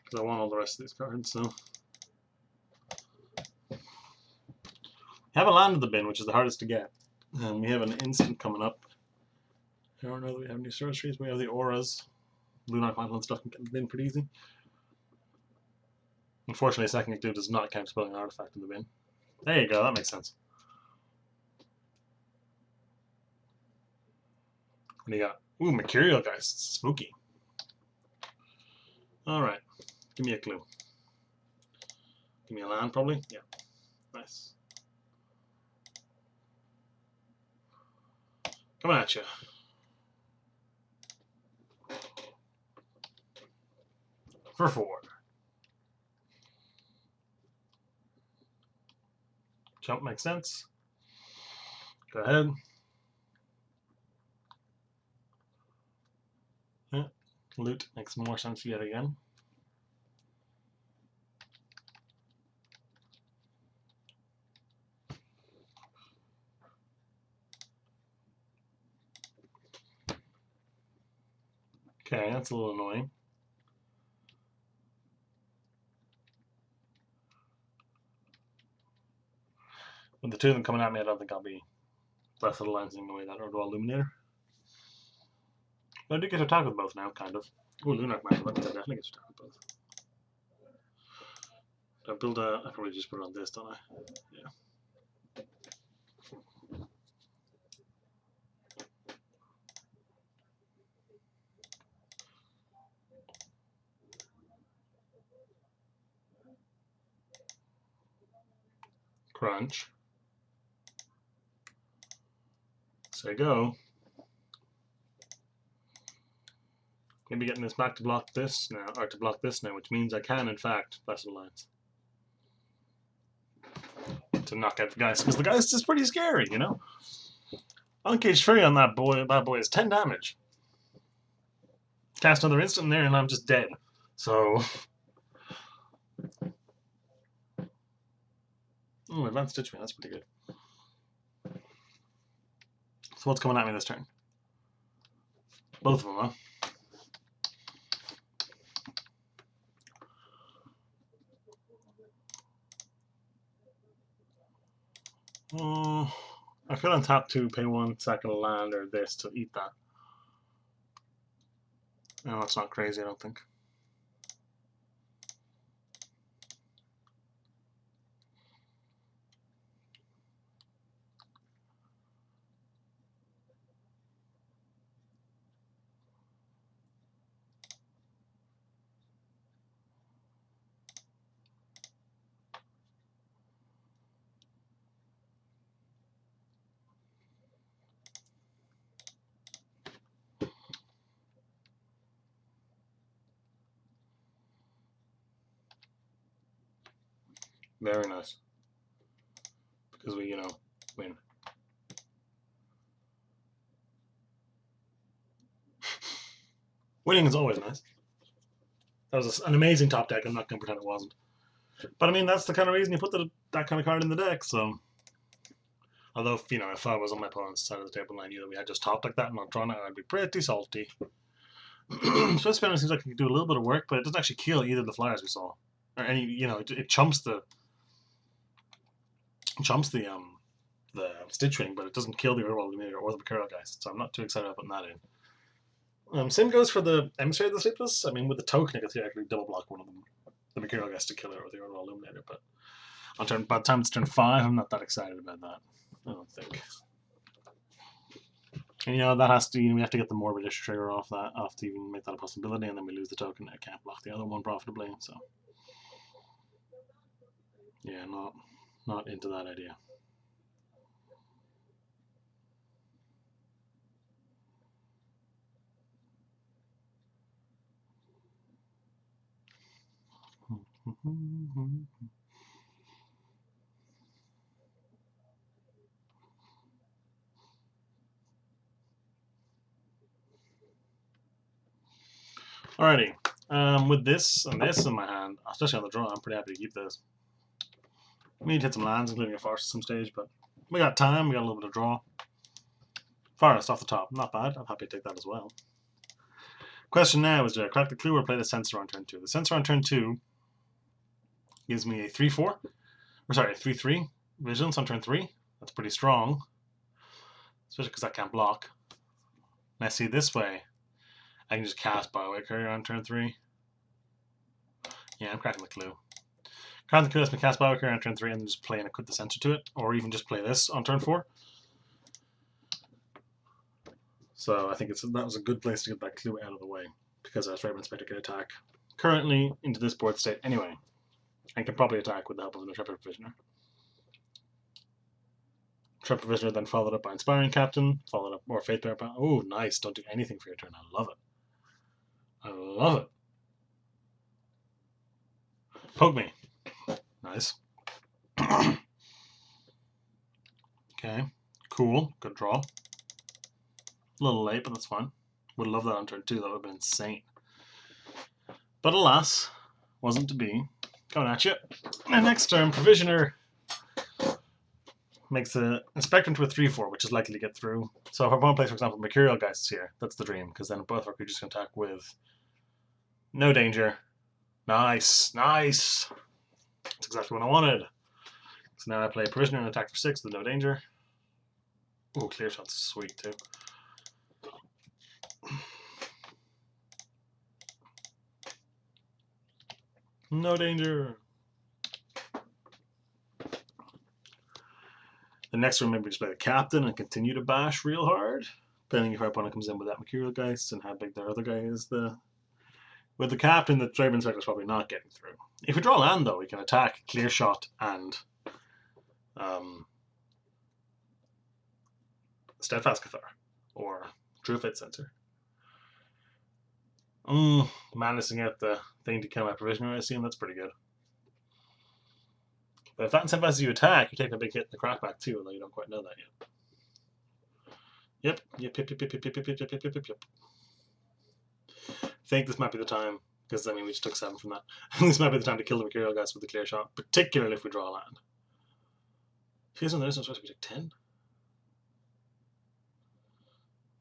Because I want all the rest of these cards, so. We have a land in the bin, which is the hardest to get. And we have an instant coming up. I don't know that we have any sorceries. We have the auras. Blue Knight Final and stuff can get in the bin pretty easy. Unfortunately, a second clue does not count spelling an artifact in the bin. There you go, that makes sense. What do you got? Ooh, Mercurial Geist. Spooky. Alright. Give me a clue. Give me a land, probably? Yeah. Nice. Coming at you. For 4. Jump makes sense. Go ahead. Yeah. Loot makes more sense yet again. Okay, that's a little annoying. With the 2 of them coming at me, I don't think I'll be Blessed Alliance in the way that or Dual Illuminator. But I do get to attack with both now, kind of. Ooh, Lunar Magic Weapons, I definitely get to attack with both. I build a. I probably just put it on this, don't I? Yeah. Crunch. Say go. Maybe getting this back to block this now, or to block this now, which means I can, in fact, Blessed Alliance. To knock out the Geist, because the Geist is pretty scary, you know? Uncaged Fury on that boy is 10 damage. Cast another instant in there and I'm just dead. So. Ooh, Advanced Stitch Me, that's pretty good. So what's coming at me this turn? Both of them, huh? I could untap 2, pay 1, sack a land, or this to eat that. No, it's not crazy, I don't think. Very nice. Because we, win. Winning is always nice. That was an amazing top deck. I'm not going to pretend it wasn't. But I mean, that's the kind of reason you put that kind of card in the deck. So, although if I was on my opponent's side of the table and I knew that we had just top like that and not drawn it, I'd be pretty salty. Swiss Spinner seems like it can do a little bit of work, but it doesn't actually kill either of the flyers we saw, or any. It chumps the Stitch Wing, but it doesn't kill the Urwald Illuminator or the Mercurial Geist. So I'm not too excited about putting that in. Same goes for the Emissary of the Sleepless. I mean, with the token, it could theoretically double block one of them, the Mercurial Geist to kill it or the Urwald Illuminator. But by the time it's turn 5, I'm not that excited about that. I don't think. And that has to. We have to get the Morbidish trigger off to even make that a possibility, and then we lose the token. I can't block the other one profitably. So yeah, not into that idea. Alrighty. With this and this in my hand, especially on the draw, I'm pretty happy to keep this. We need to hit some lands, including a forest at some stage, but we got time, we got a little bit of draw. Forest off the top, not bad. I'm happy to take that as well. Question now is, do I crack the clue or play the Censor on turn 2? The Censor on turn 2 gives me a 3-4, or sorry, a 3-3 Vigilance on turn 3. That's pretty strong, especially because I can't block. And I see this way, I can just cast Bioware Courier on turn 3. Yeah, I'm cracking the clue. Cracking the clue lets me cast Bioware Courier on turn 3 and then just play and equip the Censor to it, or even just play this on turn 4. So I think that was a good place to get that clue out of the way, because Raven Inspector can attack currently into this board state anyway, and can probably attack with the help of an Intrepid Provisioner. Intrepid Provisioner then followed up by Inspiring Captain, followed up or Faith Bearer. Oh, nice! Don't do anything for your turn. I love it. I love it. Poke me. Nice. Okay. Cool. Good draw. A little late, but that's fine. Would love that on turn 2. That would have been insane. But alas, wasn't to be. Coming at you. And next turn, Provisioner makes the Inspector into a 3-4, which is likely to get through. So if our opponent plays, for example, Mercurial Geists here, that's the dream, because then both of our creatures can attack with no danger. Nice, nice. That's exactly what I wanted. So now I play Provisioner and attack for 6 with no danger. Oh, Clear Shot's sweet too. No danger. The next one, maybe just play the Captain and continue to bash real hard, depending if our opponent comes in with that Mercurial Geist and how big their other guy is. With the Captain, the Raven Inspector is probably not getting through. If we draw land, though, we can attack Clear Shot and Steadfast Cathar or True Fit Censor. Managing out the thing to kill my Provisioner, I assume that's pretty good. But if that incentivizes you attack, you're taking a big hit in the crackback too, although you don't quite know that yet. Yep. I think this might be the time, because I mean we just took 7 from that. This might be the time to kill the Mercurial Geist with the Clear Shot, particularly if we draw a land. If he's on this, I'm supposed to take 10.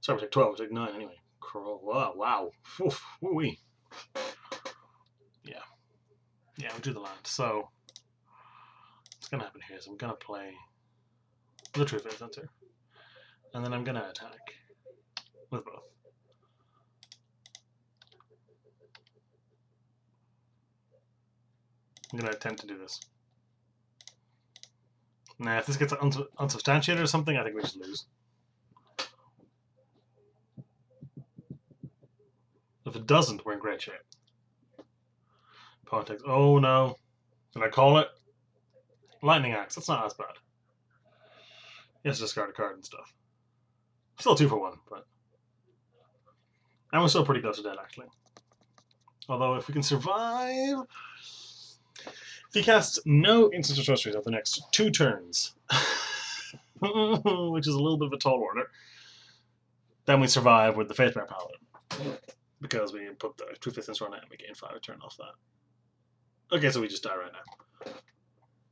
Sorry, we take 12, we take 9 anyway. Wow. Oof, woo-wee. Yeah, we drew the land. So what's gonna happen here is I'm gonna play the True Faith Censor, and then I'm gonna attack with both. I'm going to attempt to do this. Nah, if this gets unsubstantiated or something, I think we just lose. If it doesn't, we're in great shape. Politics. Oh no. Did I call it? Lightning Axe. That's not as bad. He has to discard a card and stuff. Still 2 for 1, but. And we're still pretty close to dead, actually. Although, if we can survive. If he casts no instants or sorceries over the next 2 turns, which is a little bit of a tall order, then we survive with the Faithbearer Paladin. Because we put the 2 5th on it and we gain 5 a turn off that. Okay, so we just die right now.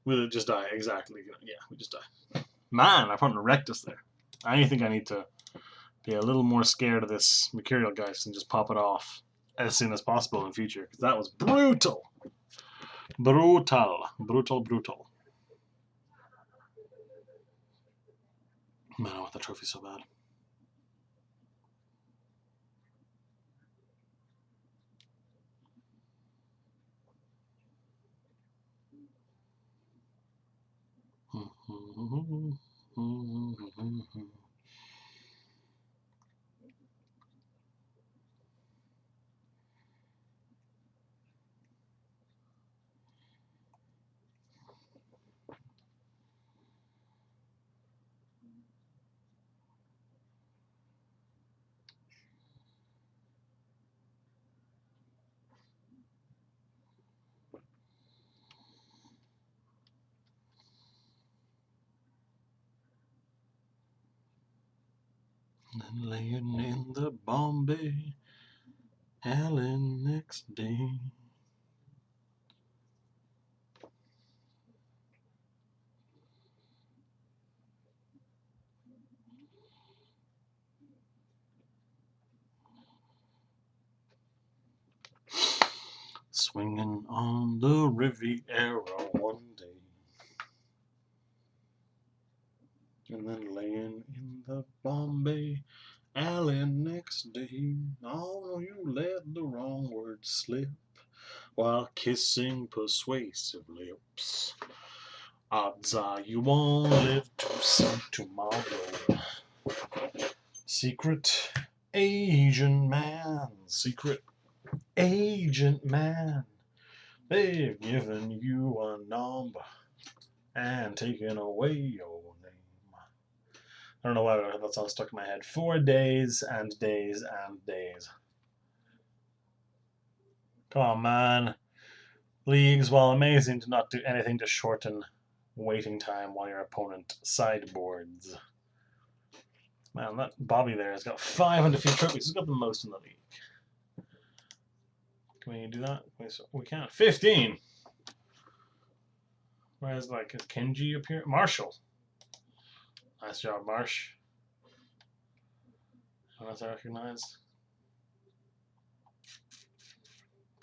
We'll just die, exactly. Yeah, we just die. Man, our opponent wrecked us there. I think I need to be a little more scared of this Mercurial Geist and just pop it off as soon as possible in future, because that was brutal. Brutal. Brutal, brutal. Man, I want the trophy so bad. And laying in the Bombay alley next day. Swinging on the Riviera one day. And then laying in the Bombay alley next day. Oh, you let the wrong word slip while kissing persuasive lips. Odds are you won't live to see tomorrow. Secret Asian man, secret agent man. They've given you a number and taken away your name. I don't know why that song stuck in my head. 4 days and days and days. Come on, man. Leagues, while amazing, do not do anything to shorten waiting time while your opponent sideboards. Man, that Bobby there has got 5 undefeated trophies. He's got the most in the league. Can we do that? We can't. 15! Where's, is Kenji up here? Marshall. Nice job, Marsh. Unless I recognize.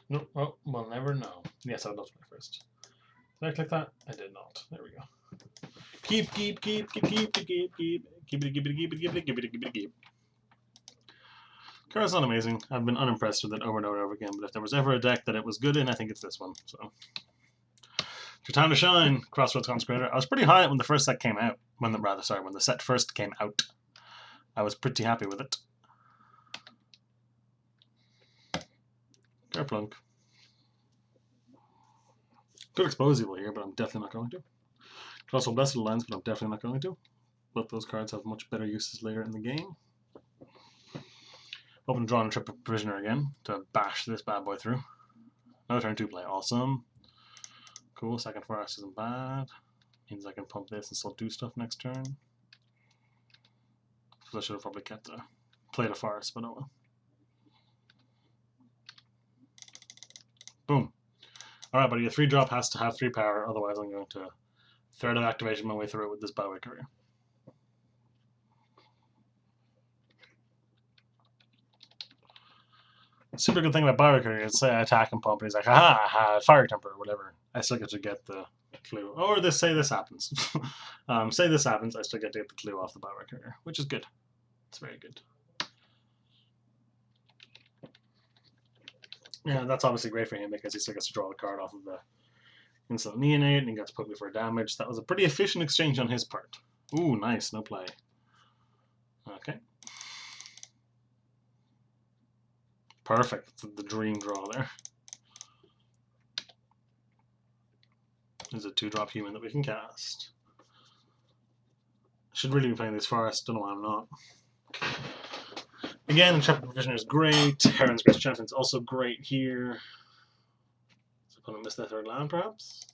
Nope. Oh, we'll never know. Yes, I would love to play first. Did I click that? I did not. There we go. Keep. Card's not amazing. I've been unimpressed with it over and over again, but if there was ever a deck that it was good in, I think it's this one. So, it's your time to shine, Crossroads Consecrator. I was pretty high when the first set came out. When the set first came out. I was pretty happy with it. Kerplunk. Could expose evil here, but I'm definitely not going to. Could also Blessed Lens, but I'm definitely not going to. Both those cards have much better uses later in the game. Open to draw on a Triple Prisoner again to bash this bad boy through. No turn 2 play. Awesome. Cool. Second Forest isn't bad. Means I can pump this and still do stuff next turn. So I should have probably kept played a Forest, but oh well. Boom. Alright, buddy. A 3-drop has to have 3 power, otherwise I'm going to Threat of Activation my way through it with this Byway Courier. Super good thing about Byway Courier is say I attack and pump and he's like, aha, Fire Temper or whatever. I still get to get the clue. Or say this happens. Say this happens, I still get to get the clue off the Byway Courier, which is good. It's very good. Yeah, that's obviously great for him because he still gets to draw the card off of the instant neonate and he gets to put me for damage. That was a pretty efficient exchange on his part. Ooh, nice, no play. Okay. Perfect, the dream draw there. There's a 2-drop human that we can cast. Should really be playing this forest, don't know why I'm not. Again, Intrepid Provisioner is great. Heron's Grace Champion is also great here. Does opponent miss their 3rd land, perhaps?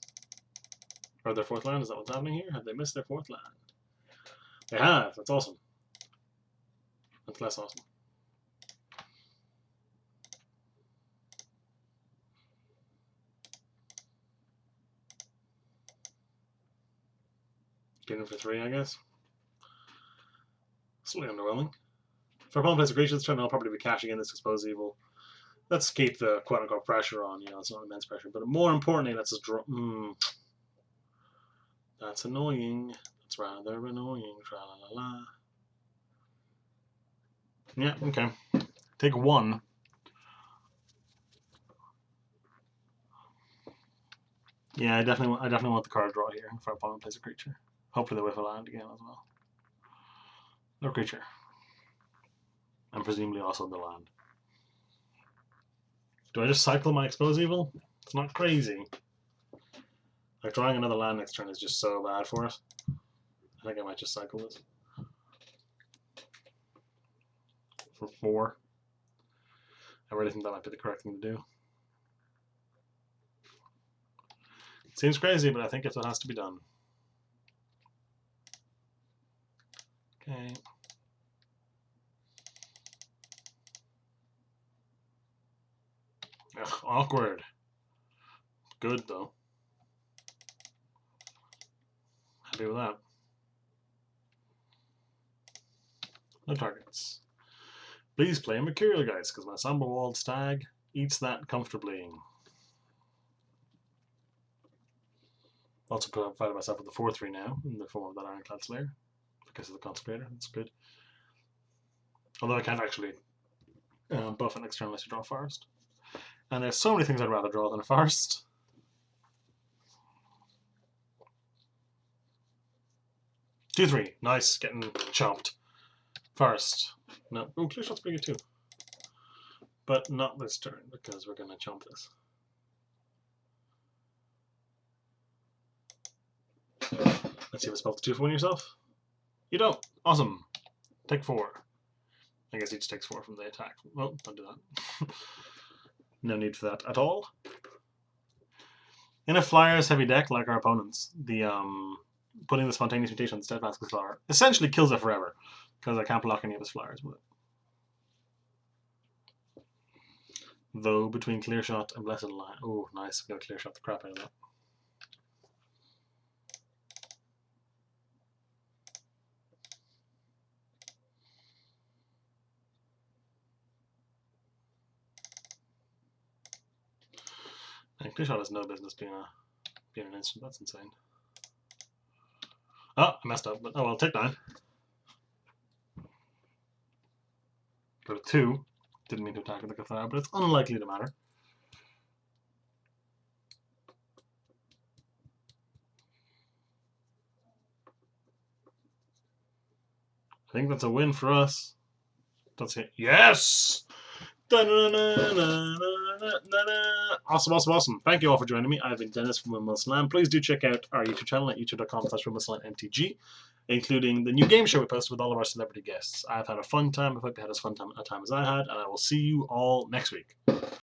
Or their 4th land? Is that what's happening here? Have they missed their 4th land? They have. That's awesome. That's less awesome. Get in for 3, I guess. Slightly underwhelming. If our opponent plays a creature this turn, I'll probably be cashing in this Expose Evil. Let's keep the quote-unquote pressure on. You know, it's not immense pressure. But more importantly, let's just draw... That's annoying. That's rather annoying. Tra-la-la-la. Yeah, okay. Take 1. Yeah, I definitely want the card draw here if our opponent plays a creature. Hopefully they whiff a land again as well. No creature. And presumably also the land. Do I just cycle my Expose Evil? It's not crazy. Like, drawing another land next turn is just so bad for us. I think I might just cycle this. For 4. I really think that might be the correct thing to do. It seems crazy, but I think it has to be done. Okay. Ugh, awkward. Good, though. Happy with that. No targets. Please play a Mercurial Geist, because my Somberwald Stag eats that comfortably. Also provided myself with the 4/3 now, in the form of that Ironclad Slayer, because of the Consecrator. That's good. Although I can't actually buff it next turn unless you draw a Forest. And there's so many things I'd rather draw than a Forest. 2/3. Nice, getting chopped. Forest. No. Oh, Clear Shot's pretty good too. But not this turn, because we're going to chomp this. Let's see if it's spelled to 2 for 1 yourself. You don't. Awesome. Take 4. I guess he just takes 4 from the attack. Well, don't do that. No need for that at all. In a Flyers heavy deck like our opponents, the putting the Spontaneous Mutation on the Steadfast Flower essentially kills it forever, because I can't block any of his Flyers with it. Though between Clear Shot and Blessed Line, oh nice, I'm gonna Clear Shot the crap out of that. And Clear Shot has no business being an instant. That's insane. Oh, I messed up, but oh well, take 9. Go to 2. Didn't mean to attack with the Cathar, but it's unlikely to matter. I think that's a win for us. That's it. Yes! Awesome, awesome, awesome. Thank you all for joining me. I've been Dennis from Windmill Slam. Please do check out our YouTube channel at youtube.com/WindmillSlamMTG, including the new game show we posted with all of our celebrity guests. I've had a fun time. I hope you had as fun a time as I had, and I will see you all next week.